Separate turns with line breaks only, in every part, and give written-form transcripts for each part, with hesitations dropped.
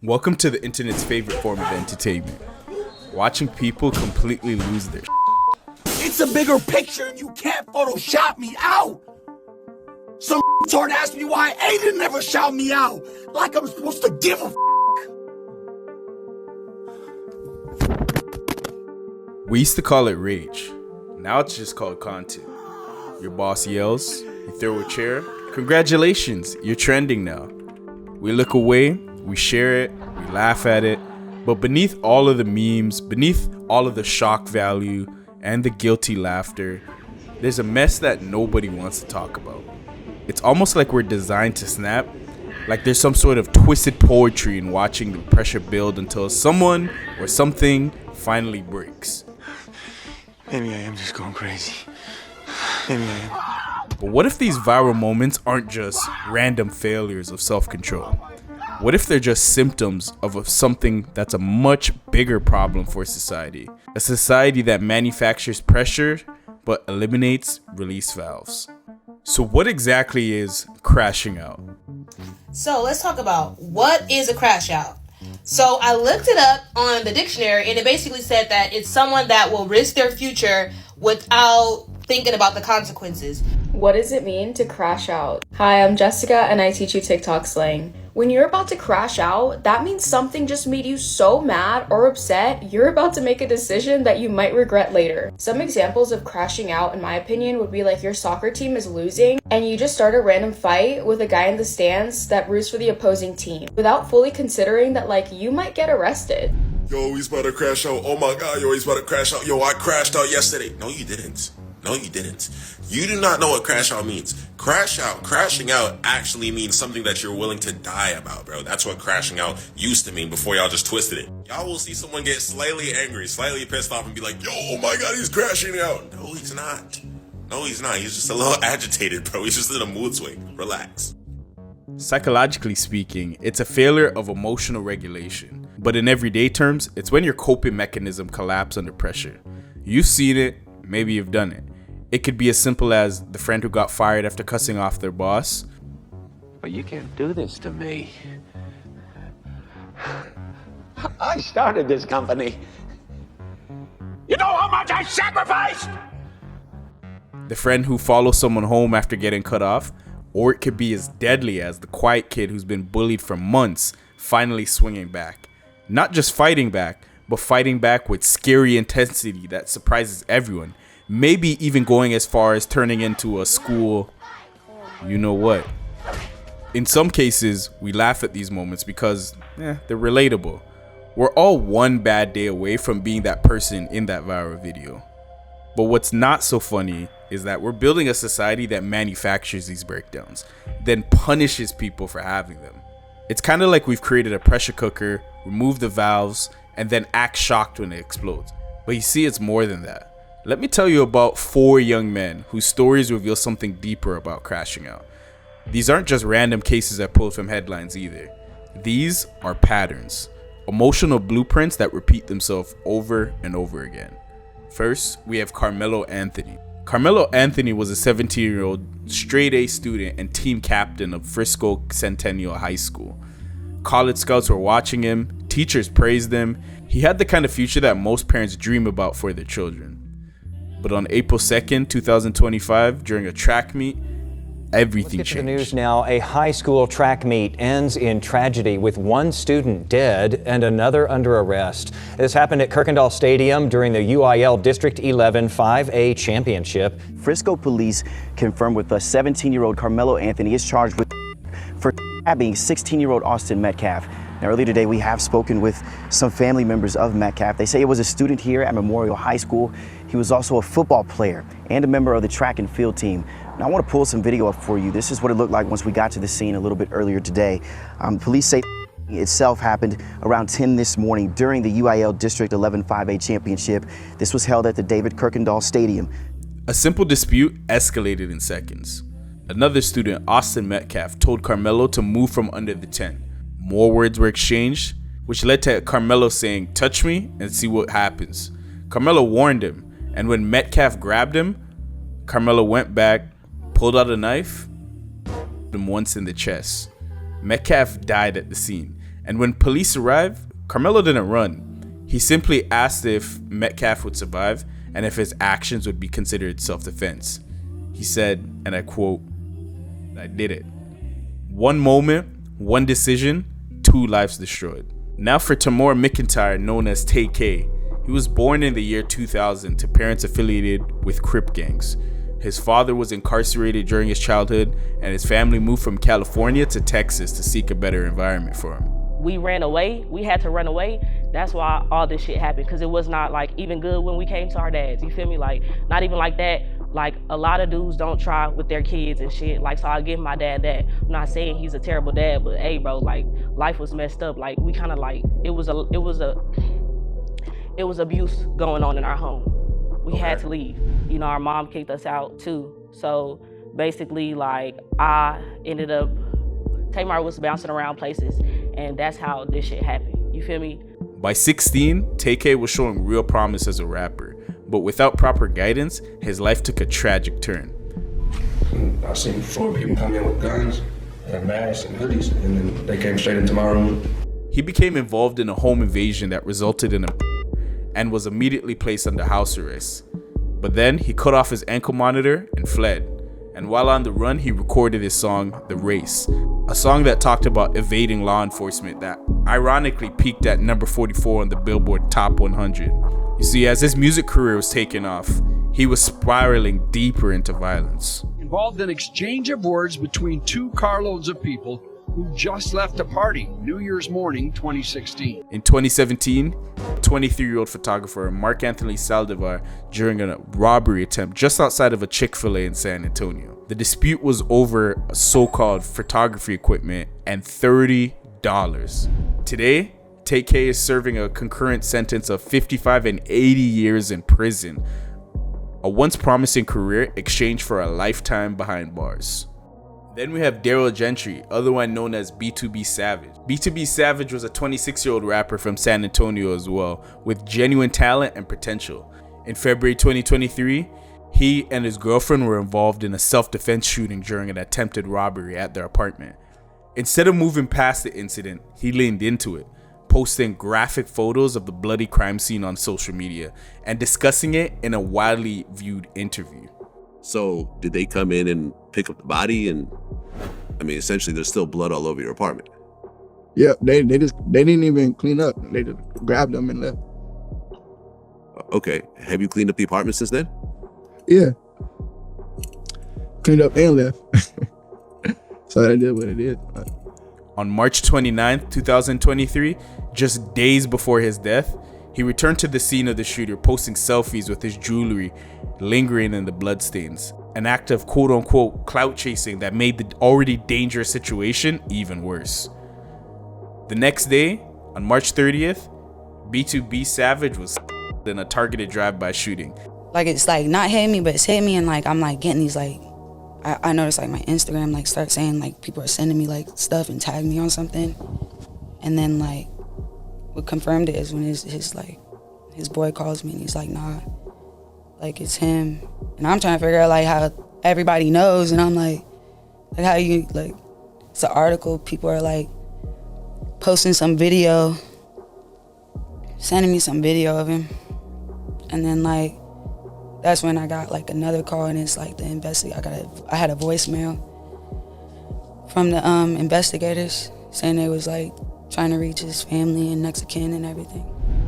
Welcome to the internet's favorite form of entertainment. Watching people completely lose their
It's a bigger picture and you can't Photoshop me out. Some retard asked me why Aiden never shout me out. Like I'm supposed to give a
We used to call it rage. Now it's just called content. Your boss yells, you throw a chair. Congratulations, you're trending now. We look away, we share it, we laugh at it. But beneath all of the memes, beneath all of the shock value and the guilty laughter, there's a mess that nobody wants to talk about. It's almost like we're designed to snap, like there's some sort of twisted poetry in watching the pressure build until someone or something finally breaks.
Maybe I am just going crazy. Maybe I am.
But what if these viral moments aren't just random failures of self-control? What if they're just symptoms of something that's a much bigger problem for society? A society that manufactures pressure but eliminates release valves. So what exactly is crashing out?
So let's talk about what is a crash out. So I looked it up on the dictionary and it basically said that it's someone that will risk their future without thinking about the consequences.
What does it mean to crash out? Hi, I'm Jessica and I teach you TikTok slang. When you're about to crash out, that means something just made you so mad or upset, you're about to make a decision that you might regret later. Some examples of crashing out, in my opinion, would be like your soccer team is losing and you just start a random fight with a guy in the stands that roots for the opposing team without fully considering that like you might get arrested.
Yo, he's about to crash out. Oh my God, yo, he's about to crash out. Yo, I crashed out yesterday. No, you didn't. No, you didn't. You do not know what crash out means. Crashing out actually means something that you're willing to die about, bro. That's what crashing out used to mean before y'all just twisted it. Y'all will see someone get slightly angry, slightly pissed off and be like, yo, oh my God, he's crashing out. No, he's not. No, he's not. He's just a little agitated, bro. He's just in a mood swing. Relax.
Psychologically speaking, it's a failure of emotional regulation. But in everyday terms, it's when your coping mechanism collapses under pressure. You've seen it, maybe you've done it. It could be as simple as the friend who got fired after cussing off their boss.
But you can't do this to me. I started this company. You know how much I sacrificed?
The friend who follows someone home after getting cut off. Or it could be as deadly as the quiet kid who's been bullied for months finally swinging back. Not just fighting back, but fighting back with scary intensity that surprises everyone. Maybe even going as far as turning into a school, you know what. In some cases, we laugh at these moments because they're relatable. We're all one bad day away from being that person in that viral video. But what's not so funny is that we're building a society that manufactures these breakdowns, then punishes people for having them. It's kind of like we've created a pressure cooker, removed the valves, and then act shocked when it explodes. But you see, it's more than that. Let me tell you about 4 young men whose stories reveal something deeper about crashing out. These aren't just random cases I pulled from headlines either. These are patterns, emotional blueprints that repeat themselves over and over again. First, we have Carmelo Anthony. Carmelo Anthony was a 17-year-old straight-A student and team captain of Frisco Centennial High School. College scouts were watching him, teachers praised him. He had the kind of future that most parents dream about for their children. But on April 2nd, 2025, during a track meet, everything
Let's get
changed.
to the news now. A high school track meet ends in tragedy with one student dead and another under arrest. This happened at Kirkendall Stadium during the UIL District 11 5A Championship.
Frisco police confirmed with us 17-year-old Carmelo Anthony is charged with for stabbing 16-year-old Austin Metcalf. Now, earlier today, we have spoken with some family members of Metcalf. They say it was a student here at Memorial High School. He was also a football player and a member of the track and field team. Now, I want to pull some video up for you. This is what it looked like once we got to the scene a little bit earlier today. Police say itself happened around 10 this morning during the UIL District 11 5A Championship. This was held at the David Kirkendall Stadium.
A simple dispute escalated in seconds. Another student, Austin Metcalf, told Carmelo to move from under the tent. More words were exchanged, which led to Carmelo saying, "Touch me and see what happens." Carmelo warned him, and when Metcalf grabbed him, Carmelo went back, pulled out a knife, stabbed him once in the chest. Metcalf died at the scene, and when police arrived, Carmelo didn't run. He simply asked if Metcalf would survive and if his actions would be considered self-defense. He said, and I quote, "I did it. One moment, one decision, 2 lives destroyed." Now for Tamor McIntyre, known as TK. He was born in the year 2000 to parents affiliated with Crip gangs. His father was incarcerated during his childhood, and his family moved from California to Texas to seek a better environment for him.
We ran away. We had to run away. That's why all this shit happened, because it was not like even good when we came to our dads. You feel me? Like, not even like that. Like, a lot of dudes don't try with their kids and shit. Like, so I give my dad that. I'm not saying he's a terrible dad, but hey, bro, like, life was messed up. Like, we kind of like, it was abuse going on in our home. We had to leave. You know, our mom kicked us out too. So basically, like, I ended up, Tamar was bouncing around places, and that's how this shit happened. You feel me?
By 16, TK was showing real promise as a rapper, but without proper guidance, his life took a tragic turn.
I seen 4 people come in with guns and masks and hoodies, and then they came straight into my room.
He became involved in a home invasion that resulted in a and was immediately placed under house arrest. But then he cut off his ankle monitor and fled. And while on the run, he recorded his song, The Race, a song that talked about evading law enforcement that ironically peaked at number 44 on the Billboard Top 100. You see, as his music career was taking off, he was spiraling deeper into violence.
Involved an exchange of words between 2 carloads of people who just left a party, New Year's morning 2016.
In 2017, 23-year-old photographer Mark Anthony Saldivar during a robbery attempt just outside of a Chick-fil-A in San Antonio. The dispute was over so-called photography equipment and $30. Today, TK is serving a concurrent sentence of 55 and 80 years in prison. A once promising career exchanged for a lifetime behind bars. Then we have Daryl Gentry, otherwise known as B2B Savage. B2B Savage was a 26-year-old rapper from San Antonio as well, with genuine talent and potential. In February 2023, he and his girlfriend were involved in a self-defense shooting during an attempted robbery at their apartment. Instead of moving past the incident, he leaned into it, posting graphic photos of the bloody crime scene on social media and discussing it in a widely viewed interview.
So did they come in and pick up the body? And I mean, essentially there's still blood all over your apartment.
Yeah, they didn't even clean up. They just grabbed them and left.
Okay, have you cleaned up the apartment since then?
Yeah, cleaned up and left. So I did what I did.
On March 29th, 2023, just days before his death, he returned to the scene of the shooter, posting selfies with his jewelry lingering in the bloodstains, an act of quote-unquote clout chasing that made the already dangerous situation even worse. The next day, on March 30th, B2B Savage was in a targeted drive-by shooting.
Like, it's like not hitting me, but it's hitting me, and like I'm like getting these like, I noticed like my Instagram like start saying like people are sending me like stuff and tag me on something, and then like what confirmed it is when his boy calls me and he's like, nah, like it's him, and I'm trying to figure out like how everybody knows, and I'm like how you like, it's an article, people are like posting some video, sending me some video of him, and then like that's when I got like another call, and it's like the investigator. I had a voicemail from the investigators saying they was like trying to reach his family and next of kin and everything.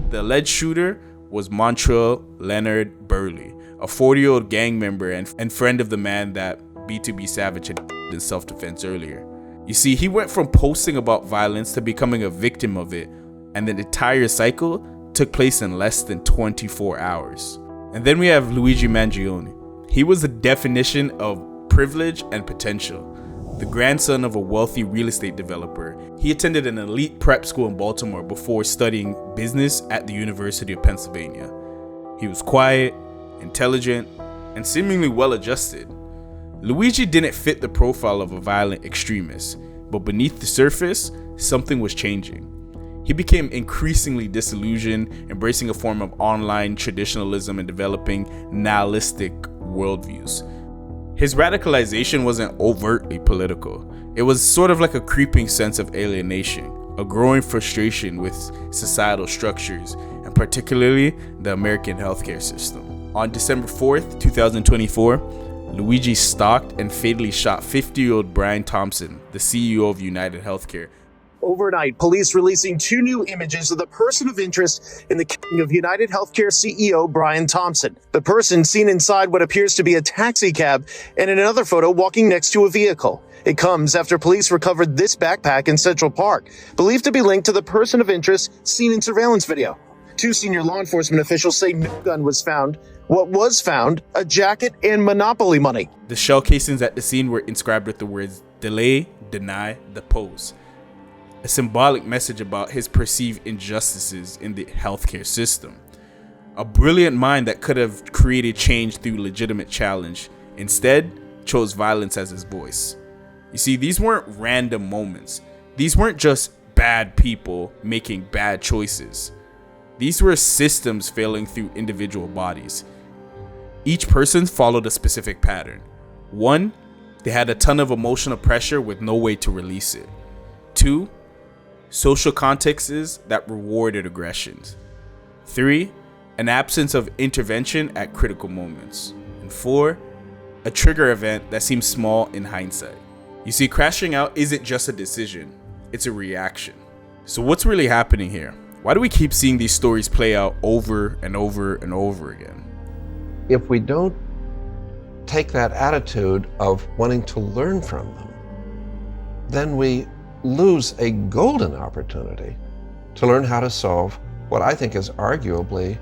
The alleged shooter was Montrell Leonard Burley, a 40-year-old gang member and friend of the man that B2B Savage had in self-defense earlier. You see, he went from posting about violence to becoming a victim of it, and the entire cycle took place in less than 24 hours. And then we have Luigi Mangione. He was the definition of privilege and potential. the grandson of a wealthy real estate developer. He attended an elite prep school in Baltimore before studying business at the University of Pennsylvania. He was quiet, intelligent, and seemingly well-adjusted. Luigi didn't fit the profile of a violent extremist, but beneath the surface, something was changing. He became increasingly disillusioned, embracing a form of online traditionalism and developing nihilistic worldviews. His radicalization wasn't overtly political. It was sort of like a creeping sense of alienation, a growing frustration with societal structures, and particularly the American healthcare system. On December 4th, 2024, Luigi stalked and fatally shot 50-year-old Brian Thompson, the CEO of United Healthcare.
Overnight, police releasing 2 new images of the person of interest in the killing of United Healthcare CEO Brian Thompson. The person seen inside what appears to be a taxi cab, and in another photo walking next to a vehicle. It comes after police recovered this backpack in Central Park, believed to be linked to the person of interest seen in surveillance video. 2 senior law enforcement officials say no gun was found. What was found, a jacket and Monopoly money.
The shell casings at the scene were inscribed with the words "delay, deny, depose," a symbolic message about his perceived injustices in the healthcare system. A brilliant mind that could have created change through legitimate challenge, instead chose violence as his voice. You see, these weren't random moments. These weren't just bad people making bad choices. These were systems failing through individual bodies. Each person followed a specific pattern. 1, they had a ton of emotional pressure with no way to release it. 2, social contexts that rewarded aggressions. 3, an absence of intervention at critical moments. And 4, a trigger event that seems small in hindsight. You see, crashing out isn't just a decision, it's a reaction. So what's really happening here? Why do we keep seeing these stories play out over and over and over again?
If we don't take that attitude of wanting to learn from them, then we lose a golden opportunity to learn how to solve what I think is arguably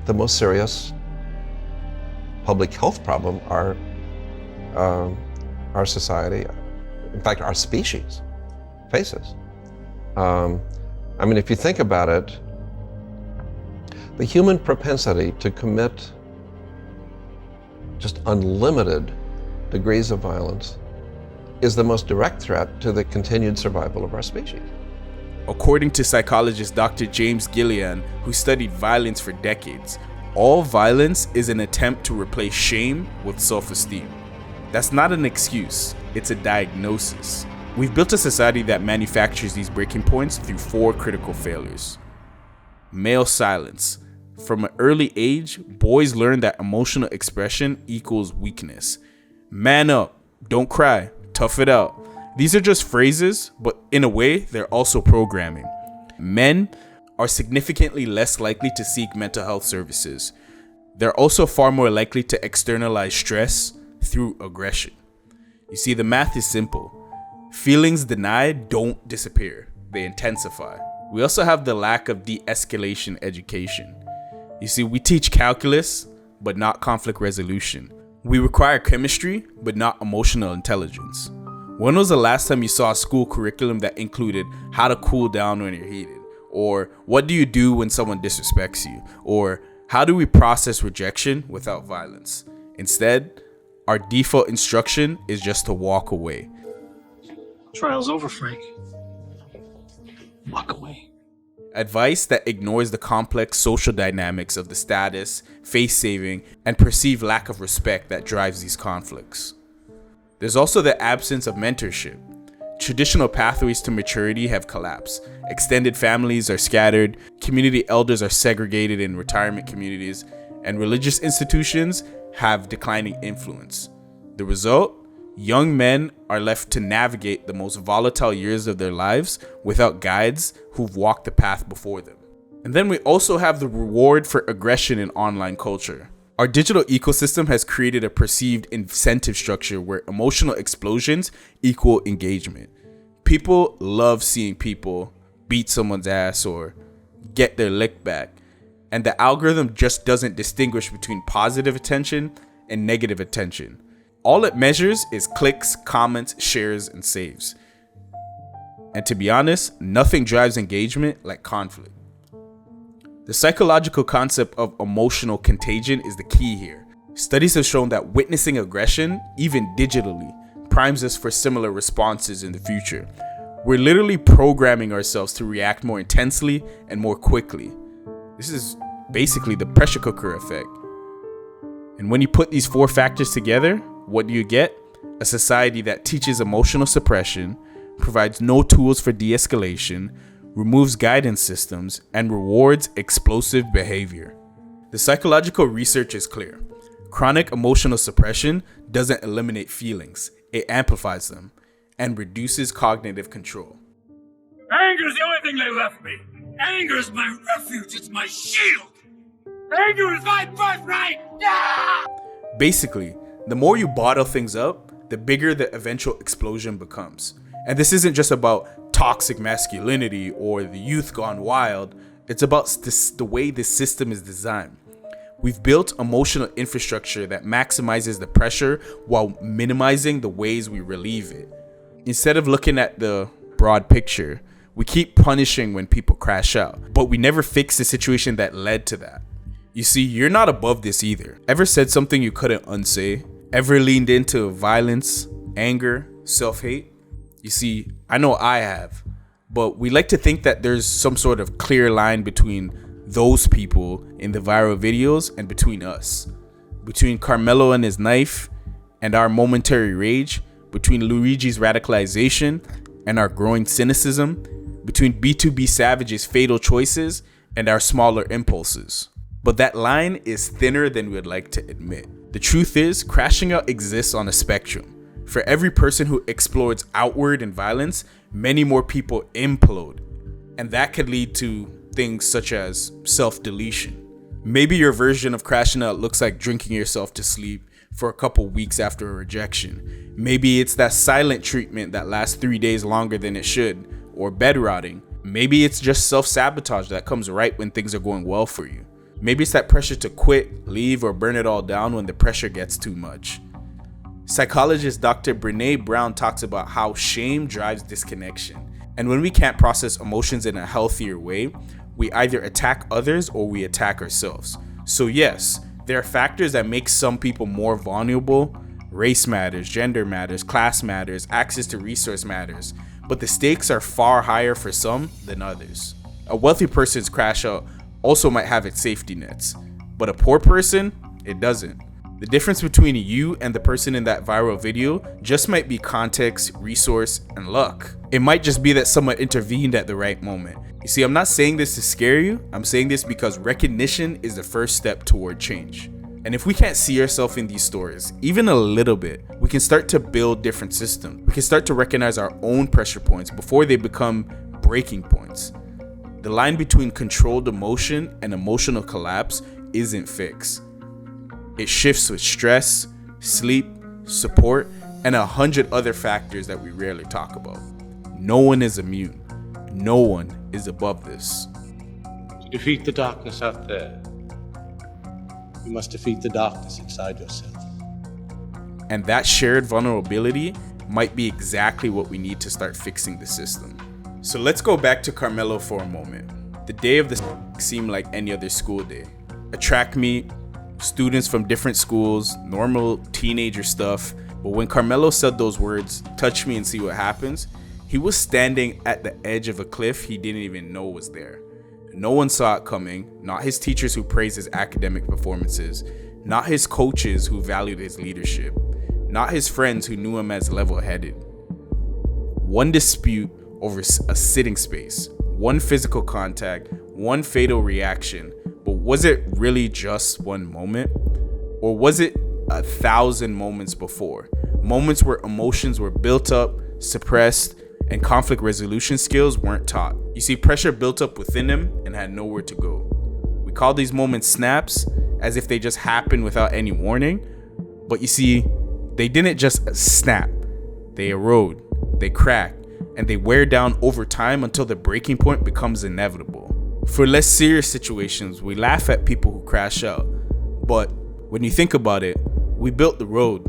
the most serious public health problem our society, in fact, our species faces. I mean, if you think about it, the human propensity to commit just unlimited degrees of violence is the most direct threat to the continued survival of our species.
According to psychologist Dr. James Gillian, who studied violence for decades, all violence is an attempt to replace shame with self-esteem. That's not an excuse, it's a diagnosis. We've built a society that manufactures these breaking points through 4 critical failures. Male silence. From an early age, boys learn that emotional expression equals weakness. Man up, don't cry, tough it out. These are just phrases, but in a way, they're also programming. Men are significantly less likely to seek mental health services. They're also far more likely to externalize stress through aggression. You see, the math is simple. Feelings denied don't disappear, they intensify. We also have the lack of de-escalation education. You see, we teach calculus, but not conflict resolution. We require chemistry, but not emotional intelligence. When was the last time you saw a school curriculum that included how to cool down when you're heated? Or what do you do when someone disrespects you? Or how do we process rejection without violence? Instead, our default instruction is just to walk away.
Trial's over, Frank. Walk away.
Advice that ignores the complex social dynamics of the status, face-saving, and perceived lack of respect that drives these conflicts. There's also the absence of mentorship. Traditional pathways to maturity have collapsed. Extended families are scattered, community elders are segregated in retirement communities, and religious institutions have declining influence. The result? Young men are left to navigate the most volatile years of their lives without guides who've walked the path before them. And then we also have the reward for aggression in online culture. Our digital ecosystem has created a perceived incentive structure where emotional explosions equal engagement. People love seeing people beat someone's ass or get their lick back. And the algorithm just doesn't distinguish between positive attention and negative attention. All it measures is clicks, comments, shares, and saves. And to be honest, nothing drives engagement like conflict. The psychological concept of emotional contagion is the key here. Studies have shown that witnessing aggression, even digitally, primes us for similar responses in the future. We're literally programming ourselves to react more intensely and more quickly. This is basically the pressure cooker effect. And when you put these four factors together, what do you get? A society that teaches emotional suppression, provides no tools for de-escalation, removes guidance systems, and rewards explosive behavior. The psychological research is clear. Chronic emotional suppression doesn't eliminate feelings, it amplifies them and reduces cognitive control.
Anger is the only thing they left me. Anger is my refuge, it's my shield. Anger is my birthright. Yeah!
Basically, the more you bottle things up, the bigger the eventual explosion becomes. And this isn't just about toxic masculinity or the youth gone wild. It's about the way this system is designed. We've built emotional infrastructure that maximizes the pressure while minimizing the ways we relieve it. Instead of looking at the broad picture, we keep punishing when people crash out, but we never fix the situation that led to that. You see, you're not above this either. Ever said something you couldn't unsay? Ever leaned into violence, anger, self-hate? You see, I know I have, but we like to think that there's some sort of clear line between those people in the viral videos and between us. Between Carmelo and his knife and our momentary rage, between Luigi's radicalization and our growing cynicism, between B2B Savage's fatal choices and our smaller impulses. But that line is thinner than we would like to admit. The truth is, crashing out exists on a spectrum. For every person who explodes outward in violence, many more people implode. And that could lead to things such as self-deletion. Maybe your version of crashing out looks like drinking yourself to sleep for a couple weeks after a rejection. Maybe it's that silent treatment that lasts 3 days longer than it should, or bed rotting. Maybe it's just self-sabotage that comes right when things are going well for you. Maybe it's that pressure to quit, leave, or burn it all down when the pressure gets too much. Psychologist Dr. Brené Brown talks about how shame drives disconnection. And when we can't process emotions in a healthier way, we either attack others or we attack ourselves. So yes, there are factors that make some people more vulnerable. Race matters, gender matters, class matters, access to resource matters. But the stakes are far higher for some than others. A wealthy person's crash out also might have its safety nets, but a poor person, it doesn't. The difference between you and the person in that viral video just might be context, resource, and luck. It might just be that someone intervened at the right moment. You see, I'm not saying this to scare you. I'm saying this because recognition is the first step toward change. And if we can't see ourselves in these stories, even a little bit, we can start to build different systems. We can start to recognize our own pressure points before they become breaking points. The line between controlled emotion and emotional collapse isn't fixed. It shifts with stress, sleep, support, and 100 other factors that we rarely talk about. No one is immune. No one is above this.
To defeat the darkness out there, you must defeat the darkness inside yourself.
And that shared vulnerability might be exactly what we need to start fixing the system. So let's go back to Carmelo for a moment. The day of the seemed like any other school day. A track meet, students from different schools, normal teenager stuff. But when Carmelo said those words, "touch me and see what happens," he was standing at the edge of a cliff he didn't even know was there. No one saw it coming, not his teachers who praised his academic performances, not his coaches who valued his leadership, not his friends who knew him as level-headed. One dispute over a sitting space, one physical contact, one fatal reaction. But was it really just one moment? Or was it 1,000 moments before? Moments where emotions were built up, suppressed, and conflict resolution skills weren't taught. You see, pressure built up within him and had nowhere to go. We call these moments snaps, as if they just happened without any warning. But you see, they didn't just snap. They erode, they crack, and they wear down over time until the breaking point becomes inevitable. For less serious situations, we laugh at people who crash out. But when you think about it, we built the road.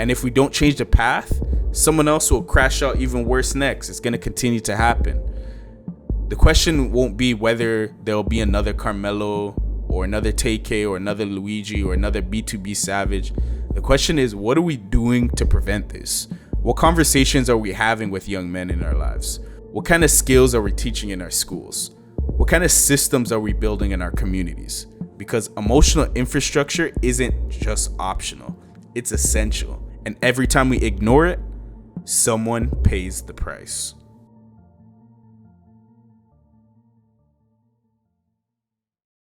And if we don't change the path, someone else will crash out even worse next. It's going to continue to happen. The question won't be whether there'll be another Carmelo or another TK or another Luigi or another B2B Savage. The question is, what are we doing to prevent this? What conversations are we having with young men in our lives? What kind of skills are we teaching in our schools? What kind of systems are we building in our communities? Because emotional infrastructure isn't just optional, it's essential. And every time we ignore it, someone pays the price.